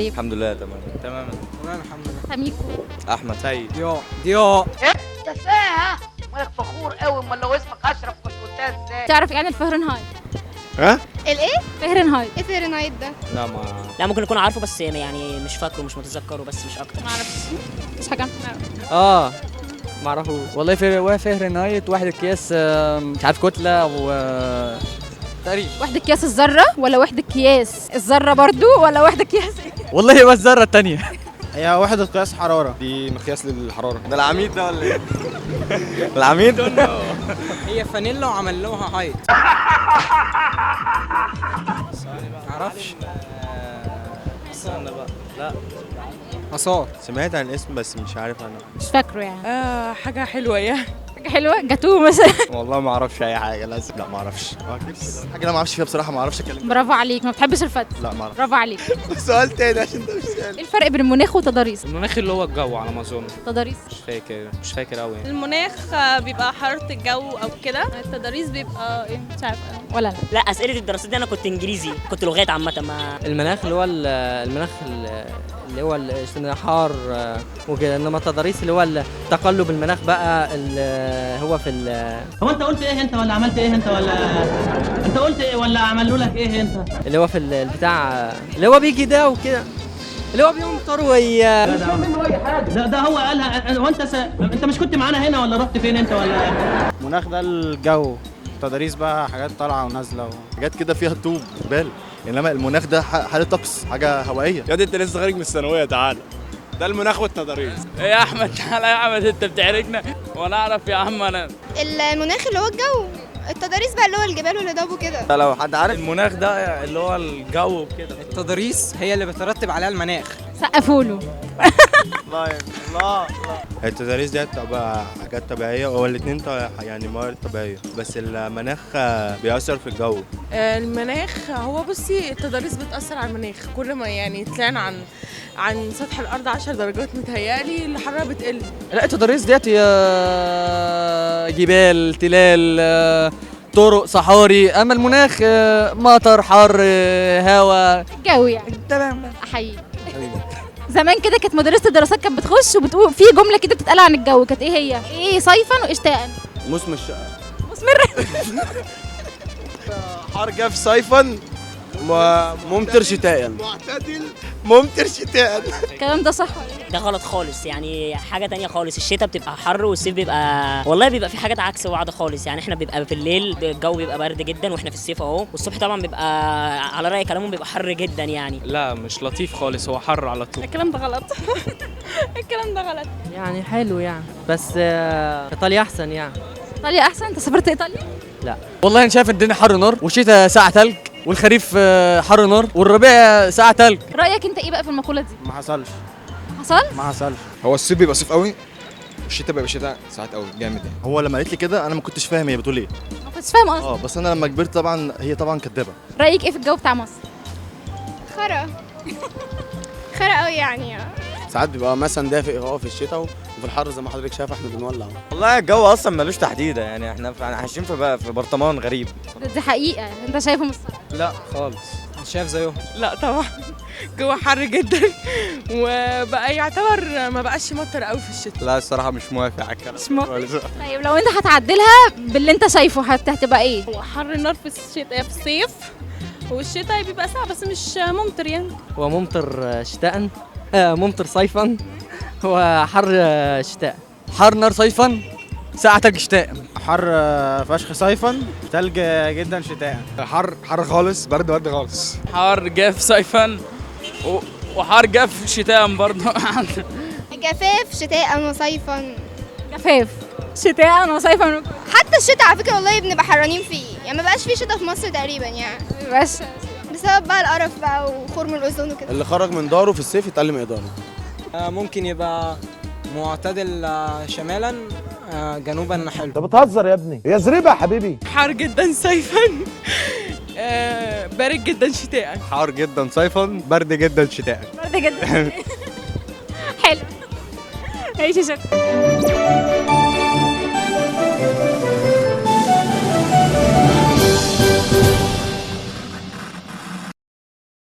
ازيك؟ الحمد لله تمام. تمام الحمد لله. سميكو. احمد سيد. ضياء انت ساعة مالك فخور قوي، امال لو اسمك اشرف كنت قلتها ازاي؟ تعرف يعني الفهرنهايت؟ ها؟ الايه؟ فهرنهايت. ايه فahrenheit ده؟ لا ممكن اكون عارفه بس يعني مش فاكره مش متذكره بس مش اكتر. ما اعرفش. مش حاجه معرفوش والله. فهرنهايت واحد اكياس مش عارف كتله او تقريبا. وحدة قياس الذره ولا وحدة قياس الذره برضو ولا وحدة قياس والله هو الذره الثانيه. هي وحدة قياس حرارة. دي مقياس للحراره. ده العميد ده ولا ايه؟ العميد. هي فانيلا وعملوها هايت. معرفش. استنى بقى. لا مسار. سمعت عن الاسم بس مش عارف عنه. مش فاكره يعني. حاجة حلوة يعني. حاجه حلوه جاتوه مثلا. والله ما اعرفش اي حاجة لازم. لا ما اعرفش. حاجة انا ما اعرفش فيها بصراحة، ما اعرفش اتكلم. برافو عليك، ما بتحبش الفتة. لا ما اعرفش. برافو عليك. سؤال تاني عشان ده مش سؤال. ايه الفرق بين المناخ والتضاريس؟ المناخ اللي هو الجو على ما اظن. تضاريس مش فاكر قوي يعني. المناخ بيبقى حرارة الجو أو كده، التضاريس بيبقى إيه مش عارفة. ولا لا؟ لا اسئله الدراسات دي انا كنت انجليزي، كنت لغات عامه ما. المناخ اللي هو المناخ اللي هو حار وكده، انما التضاريس اللي هو تقلب المناخ بقى هو في هو انت قلت ايه انت ولا عملت ايه انت ولا انت قلت ايه ولا عملوا لك ايه انت؟ اللي هو في البتاع اللي هو بيجي ده وكده، اللي هو بيمطر ويا ده هو قالها. هو انت مش كنت معانا هنا ولا رحت فين انت ولا؟ المناخ ده الجو، تضاريس بقى حاجات طالعة ونازلة حاجات كده فيها طوب بال. انما المناخ ده حالة طقس، حاجة هوائية. يا دي انت لسه خارج من الثانويه، تعالى. ده المناخ والتضاريس. ايه يا احمد؟ تعالى يا احمد، انت بتعرجنا وانا اعرف يا عم. انا المناخ اللي هو الجو، التضاريس بقى اللي هو الجبال والهضاب وكده. ده لو حد عارف. المناخ ده اللي هو الجو وكده. التضاريس هي اللي بترتب عليها المناخ. سقفوا له. الله. التضاريس دي بتبقى حاجات طبيعية، هو الاتنين يعني موارد طبيعية، بس المناخ بيأثر في الجو. المناخ هو بصي التضاريس بتأثر على المناخ، كل ما يعني طلعنا عن سطح الأرض 10 درجات متهيألي الحرارة بتقل. لا التضاريس ديت هي جبال، تلال، طرق، صحاري. اما المناخ مطر، حر، هواء، جو يعني. تمام. احييك. زمان كده كانت مدرسة الدراسات كانت بتخش وبتقول في جملة كده بتتقال عن الجو، كانت ايه هي؟ ايه صيفا واشتاء. موسم مثمر. حار جاف صيفا ممطر شتاء. معتدل ممطر شتاء. الكلام ده صح ولا ايه؟ ده غلط خالص، يعني حاجه تانية خالص. الشتاء بتبقى حر والصيف بيبقى والله بيبقى في حاجات عكس بعض خالص. يعني احنا بيبقى في الليل الجو بيبقى برد جدا واحنا في الصيف اهو، والصبح طبعا بيبقى على راي كلامهم بيبقى حر جدا يعني. لا مش لطيف خالص، هو حر على طول. الكلام ده غلط. الكلام ده غلط. يعني حلو يعني، بس ايطاليا احسن يعني. ايطاليا احسن. انت سافرت ايطاليا؟ لا والله انا شايف الدنيا حر نار، والشتاء ساعة تلج، والخريف حر نار، والربيع ساعة تلج. رأيك انت ايه بقى في المقولة دي؟ ما حصلش. حصل؟ ما حصلش. هو الصيف بيبقى صيف قوي، والشتاء بيبقى شتاء ساعات قوي جامد يعني. هو لما قالت لي كده انا ما كنتش فاهم هي بتقول ايه. ما كنتش فاهم اصلا. بس انا لما كبرت طبعا هي طبعا كدابة. رأيك ايه في الجو بتاع مصر؟ خرا خرا قوي يعني. ساعات بيبقى مثلا دافئ في الشتاء، وفي الحر زي ما حضرتك شايف احنا بنولع. والله الجو اصلا ملوش تحديده، يعني احنا عايشين في برطمان غريب. دي حقيقة. انت شايفه مش صح؟ لا خالص، شايف زيهم. لا طبعا. جو حر جدا وبقى يعتبر ما بقاش يمطر قوي في الشتاء. لا الصراحه مش موافق على الكلام. مش موافق. طيب لو انت هتعدلها باللي انت شايفه هتبقى ايه؟ هو حر النار في الشتاء في الصيف، والشتاء بيبقى ساعة بس مش ممطر يعني. هو ممطر شتاء، ممطر صيفا، هو حر شتاء. حر نار صيفا، ساعة تلج شتاء. حر فشخ صيفا، تلج جدا شتاء. حر خالص، برد خالص. حر جاف صيفا وحر جاف شتاء برضه. جفاف شتاء وصيفا. جفاف شتاء وصيفا. حتى الشتاء على فكرة والله بنبقى حرانين فيه، يعني ما بقاش فيه شتاء في مصر تقريبا يعني. بس بسبب بقى القرف بقى وخرم الأوزون وكده. اللي خرج من داره في الصيف يتعلم اداره. ممكن يبقى معتدل شمالا، جنوبا حلو. انت بتهزر يا ابني، هي زريبة يا حبيبي. حار جدا صيفا، بارد جدا شتاء. حار جدا صيفا، برد جدا شتاء. برد جدا. حلو. ماشي شكرا.